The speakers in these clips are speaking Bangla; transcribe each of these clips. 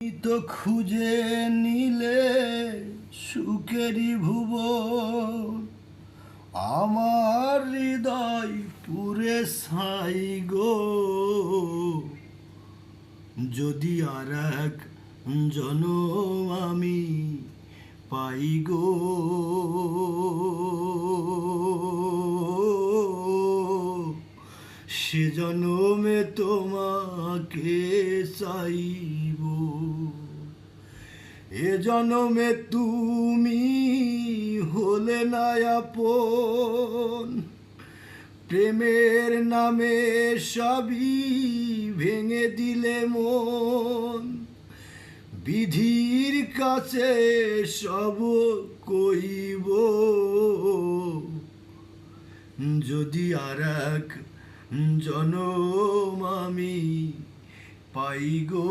তো খুঁজে নিলে সুখেরই ভুবন, আমার হৃদয় পুরে ছাই গো। যদি আর এক জনম আমি পাই গো, সে জনমে তোমাকে চাইব। এ জনমে তুমি হলে না আপন, প্রেমের নামে সবই ভেঙে দিলে মন। বিধির কাছে সব কইব, যদি আর এক জনম আমি পাই গো,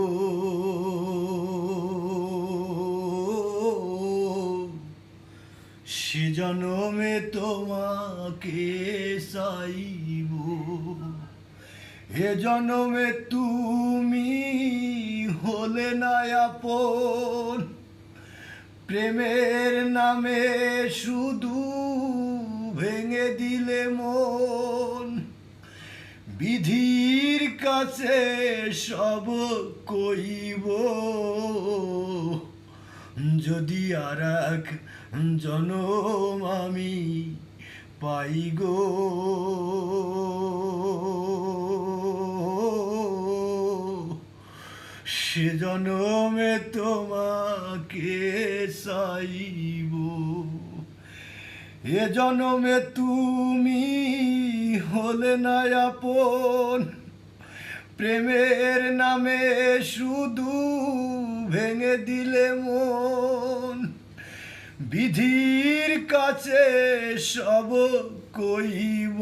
সে জনমে তোমাকে চাইব। এ জনমে তুমি হলে না আপন, প্রেমের নামে শুধু ভেঙে দিলে মন। বিধির কাছে সব কইব, যদি আর এক জনম আমি পাই গো, সে জনমে তোমাকে চাইব। এ জনমে তুমি হলে না আপন, প্রেমের নামে শুধু ভেঙে দিলে মন। বিধির কাছে সব কইব,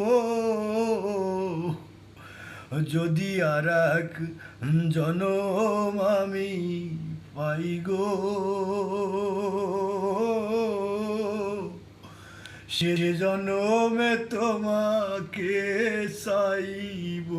যদি আর এক জনম আমি পাই গো, সে জনমে তোমাকে চাইব।